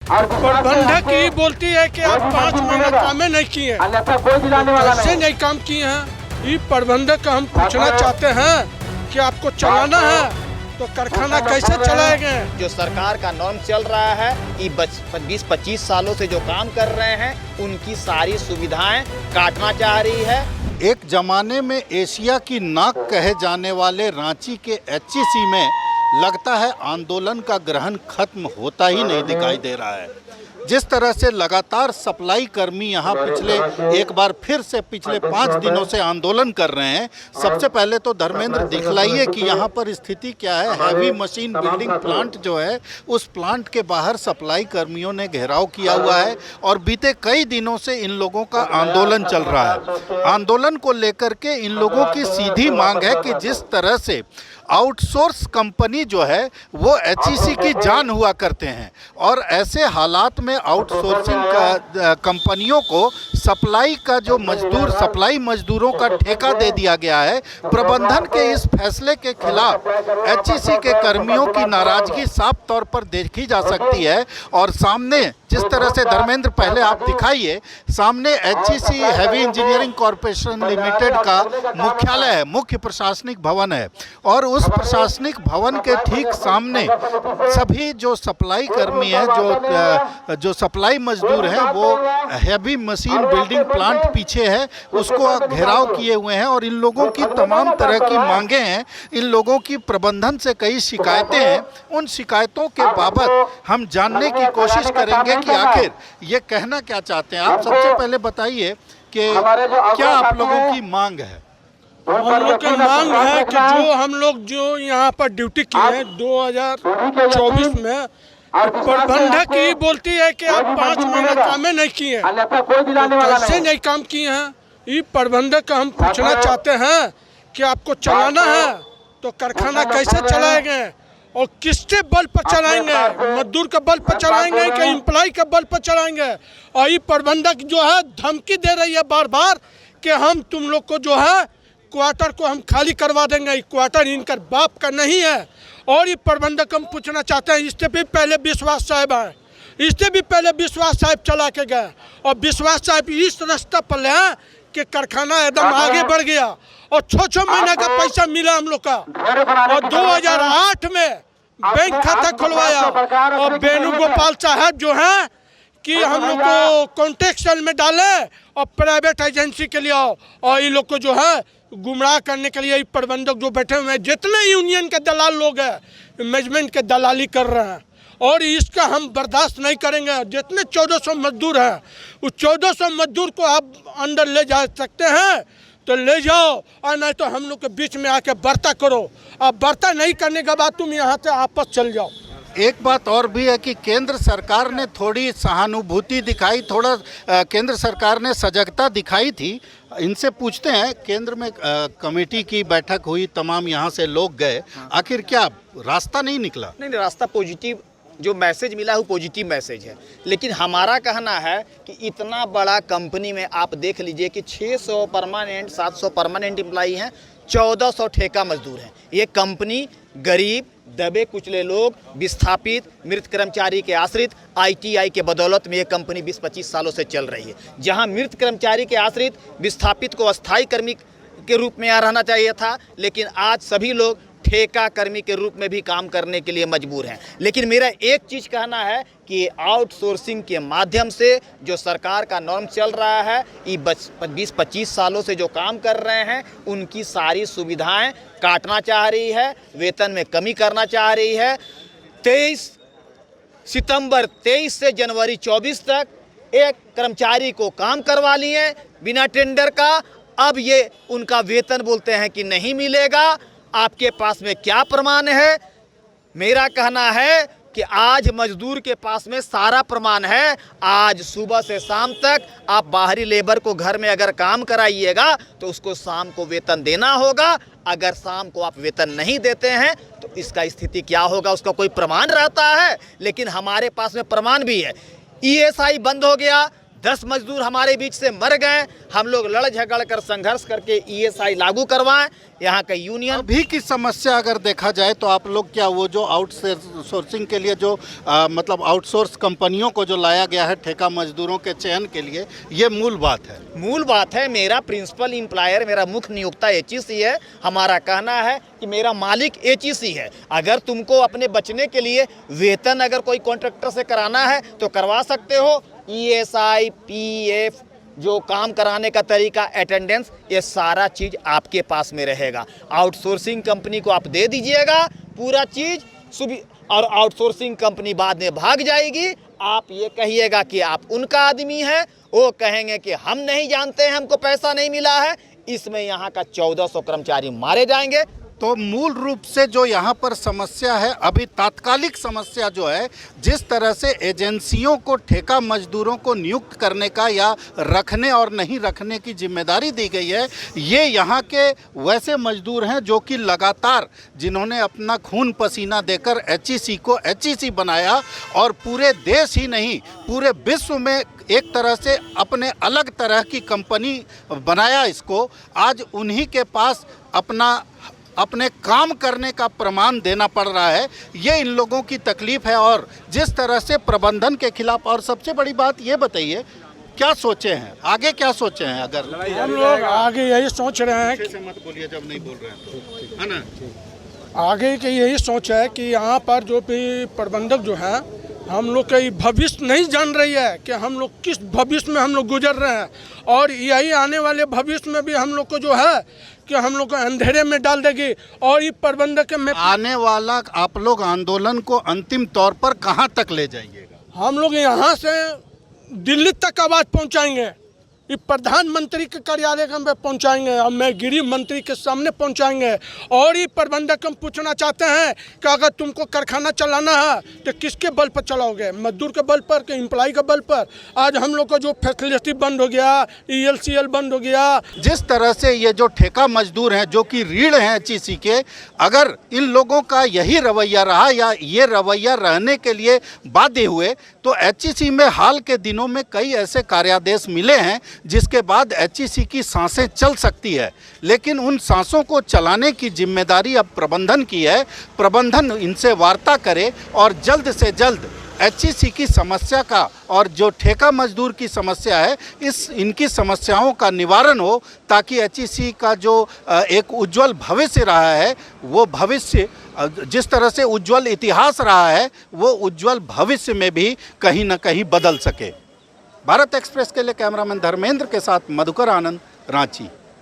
प्रबंधक ही बोलती है कि आप 5 महीना काम नहीं किए, कैसे नहीं काम किए हैं। ये प्रबंधक का हम पूछना चाहते हैं कि आपको चलाना है तो कारखाना कैसे चलाएंगे। जो सरकार का नॉर्म चल रहा है कि 20-25 सालों से जो काम कर रहे हैं उनकी सारी सुविधाएं काटना चाह रही है। एक जमाने में एशिया की नाक कहे जाने वाले रांची के एचईसी में लगता है आंदोलन का ग्रहण खत्म होता ही नहीं दिखाई दे रहा है। जिस तरह से लगातार सप्लाई कर्मी यहाँ एक बार फिर से पिछले 5 दिनों से आंदोलन कर रहे हैं। सबसे पहले तो धर्मेंद्र दिखलाइए कि यहाँ पर स्थिति क्या है। हैवी मशीन बिल्डिंग प्लांट जो है उस प्लांट के बाहर सप्लाई कर्मियों ने घेराव किया हुआ है और बीते कई दिनों से इन लोगों का आंदोलन चल रहा है। आंदोलन को लेकर के इन लोगों की सीधी मांग है कि जिस तरह से आउटसोर्स कंपनी जो है वो एचईसी की जान हुआ करते हैं और ऐसे हालात में आउटसोर्सिंग का कंपनियों को सप्लाई मजदूरों का ठेका दे दिया गया है। प्रबंधन के इस फैसले के खिलाफ एचईसी के कर्मियों की नाराजगी साफ तौर पर देखी जा सकती है। और सामने जिस तरह से धर्मेंद्र पहले आप दिखाइए, सामने HEC heavy engineering corporation limited का मुख्यालय है, मुख्य प्रशासनिक भवन है और उस प्रशासनिक भवन के ठीक सामने सभी जो सप्लाई कर्मी हैं, जो सप्लाई मजदूर हैं, वो हैवी मशीन बिल्डिंग प्लांट पीछे है, उसको घेराव किए हुए हैं और इन लोगों की तमाम तरह की मांगे हैं। इन लोगों की प्रबंधन से कई शिकायतें हैं। उन शिकायतों के बाबत हम जानने की कोशिश करेंगे कि आखिर ये कहना क्या चाहते हैं। आप सबसे पहले बताइए कि क्या आप लोगों की मांग है। हम लोग की मांग है कि हम लोग यहाँ पर ड्यूटी किए हैं 2024 में, प्रबंधक ही बोलती है कि आप 5 महीना काम नहीं किए, कैसे नहीं काम किए हैं। ये प्रबंधक का हम पूछना चाहते हैं कि आपको चलाना है तो कारखाना कैसे चलाएंगे और किसके बल पर चलाएंगे, मजदूर के बल पर चलाएंगे कि एम्प्लॉय के बल पर चलाएंगे। और ये प्रबंधक जो है धमकी दे रही है बार बार कि हम तुम लोग को जो है क्वार्टर को हम खाली करवा देंगे। क्वार्टर इनका बाप का नहीं है। और ये प्रबंधक हम पूछना चाहते हैं, इससे भी पहले विश्वास साहब आए, इससे भी पहले विश्वास साहब चला के गए और विश्वास साहब इस रास्ता पर ले कि कारखाना एकदम आगे बढ़ गया और 6 महीने का पैसा मिला हम लोग का। और 2008 में बैंक खाता खुलवाया और वेणुगोपाल साहब जो है कि हम लोग को कॉन्ट्रैक्ट सेल में डाले और प्राइवेट एजेंसी के लिए और ये लोग को जो है गुमराह करने के लिए प्रबंधक जो बैठे हुए हैं, जितने यूनियन के दलाल लोग हैं, मैनेजमेंट के दलाली कर रहे हैं और इसका हम बर्दाश्त नहीं करेंगे। जितने 1400 मजदूर हैं उस 1400 मजदूर को आप अंदर ले जा सकते हैं तो ले जाओ और नहीं तो हम लोग के बीच में आके वार्ता करो। अब वार्ता नहीं करने के बाद तुम यहाँ से आपस चल जाओ। एक बात और भी है कि केंद्र सरकार ने थोड़ी सहानुभूति दिखाई, केंद्र सरकार ने सजगता दिखाई थी। इनसे पूछते हैं, केंद्र में कमेटी की बैठक हुई, तमाम यहाँ से लोग गए, आखिर क्या रास्ता नहीं निकला? नहीं, रास्ता पॉजिटिव जो मैसेज मिला है वो पॉजिटिव मैसेज है। लेकिन हमारा कहना है कि इतना बड़ा कंपनी में आप देख लीजिए कि 600 परमानेंट 700 परमानेंट एम्प्लॉई हैं, 1400 ठेका मजदूर हैं। ये कंपनी गरीब, दबे कुचले लोग, विस्थापित, मृत कर्मचारी के आश्रित, आईटीआई के बदौलत में ये कंपनी 20-25 सालों से चल रही है। जहां मृत कर्मचारी के आश्रित, विस्थापित को अस्थायी कर्मी के रूप में यहाँ रहना चाहिए था, लेकिन आज सभी लोग ठेका कर्मी के रूप में भी काम करने के लिए मजबूर हैं। लेकिन मेरा एक चीज़ कहना है कि आउटसोर्सिंग के माध्यम से जो सरकार का नॉर्म चल रहा है, ये 20-25 सालों से जो काम कर रहे हैं उनकी सारी सुविधाएं काटना चाह रही है, वेतन में कमी करना चाह रही है। 23 सितंबर 23 से जनवरी 24 तक एक कर्मचारी को काम करवा लिए बिना टेंडर का। अब ये उनका वेतन बोलते हैं कि नहीं मिलेगा। आपके पास में क्या प्रमाण है? मेरा कहना है कि आज मजदूर के पास में सारा प्रमाण है। आज सुबह से शाम तक आप बाहरी लेबर को घर में अगर काम कराइएगा तो उसको शाम को वेतन देना होगा। अगर शाम को आप वेतन नहीं देते हैं तो इसका स्थिति क्या होगा, उसका कोई प्रमाण रहता है। लेकिन हमारे पास में प्रमाण भी है। ईएसआई बंद हो गया, 10 मजदूर हमारे बीच से मर गए, हम लोग लड़ झगड़ कर संघर्ष करके ईएसआई लागू करवाएं। यहाँ का यूनियन अभी की समस्या अगर देखा जाए तो आप लोग क्या वो जो आउटसोर्सिंग के लिए जो मतलब आउटसोर्स कंपनियों को जो लाया गया है ठेका मजदूरों के चयन के लिए, ये मूल बात है? मूल बात है, मेरा प्रिंसिपल एम्प्लॉयर, मेरा मुख्य नियोक्ता एचईसी है। हमारा कहना है कि मेरा मालिक एचईसी है। अगर तुमको अपने बचने के लिए वेतन अगर कोई कॉन्ट्रैक्टर से कराना है तो करवा सकते हो। ईएसआई, पीएफ, जो काम कराने का तरीका, अटेंडेंस, ये सारा चीज़ आपके पास में रहेगा। आउटसोर्सिंग कंपनी को आप दे दीजिएगा पूरा चीज़, और आउटसोर्सिंग कंपनी बाद में भाग जाएगी। आप ये कहिएगा कि आप उनका आदमी है, वो कहेंगे कि हम नहीं जानते हैं, हमको पैसा नहीं मिला है। इसमें यहाँ का 1400 कर्मचारी मारे जाएंगे। तो मूल रूप से जो यहाँ पर समस्या है, अभी तात्कालिक समस्या जो है, जिस तरह से एजेंसियों को ठेका मजदूरों को नियुक्त करने का या रखने और नहीं रखने की जिम्मेदारी दी गई है, ये यहाँ के वैसे मजदूर हैं जो कि लगातार जिन्होंने अपना खून पसीना देकर एचईसी को एचईसी बनाया और पूरे देश ही नहीं पूरे विश्व में एक तरह से अपने अलग तरह की कंपनी बनाया इसको, आज उन्हीं के पास अपने काम करने का प्रमाण देना पड़ रहा है। ये इन लोगों की तकलीफ है और जिस तरह से प्रबंधन के खिलाफ। और सबसे बड़ी बात ये बताइए, क्या सोचे हैं आगे, क्या सोचे हैं? अगर हम लोग आगे यही सोच रहे हैं से मत बोलिए जब नहीं बोल रहे हैं तो, है ना? आगे की यही सोच है कि यहाँ पर जो भी प्रबंधक जो है, हम लोग का भविष्य नहीं जान रही है कि हम लोग किस भविष्य में हम लोग गुजर रहे हैं, और यही आने वाले भविष्य में भी हम लोग को जो है कि हम लोग को अंधेरे में डाल देगी। और ये प्रबंधक में आने वाला आप लोग आंदोलन को अंतिम तौर पर कहां तक ले जाइएगा? हम लोग यहाँ से दिल्ली तक आवाज़ पहुँचाएंगे, ये प्रधानमंत्री के कार्यालय में पहुंचाएंगे, और मैं गृह मंत्री के सामने पहुंचाएंगे। और ये प्रबंधक हम पूछना चाहते हैं कि अगर तुमको कारखाना चलाना है तो किसके बल पर चलाओगे, मजदूर के बल पर कि एम्प्लॉय के बल पर? आज हम लोग का जो फैसिलिटी बंद हो गया, ELCL बंद हो गया। जिस तरह से ये जो ठेका मजदूर हैं जो कि रीढ़ हैं एचईसी के, अगर इन लोगों का यही रवैया रहा या ये रवैया रहने के लिए बाध्य हुए तो एचईसी में हाल के दिनों में कई ऐसे कार्यादेश मिले हैं जिसके बाद एचईसी की सांसें चल सकती है, लेकिन उन सांसों को चलाने की जिम्मेदारी अब प्रबंधन की है। प्रबंधन इनसे वार्ता करे और जल्द से जल्द एचईसी की समस्या का और जो ठेका मजदूर की समस्या है, इनकी समस्याओं का निवारण हो, ताकि एचईसी का जो एक उज्जवल भविष्य रहा है, वो भविष्य जिस तरह से उज्जवल इतिहास रहा है, वो उज्जवल भविष्य में भी कहीं ना कहीं बदल सके। भारत एक्सप्रेस के लिए कैमरामैन धर्मेंद्र के साथ मधुकर आनंद, रांची।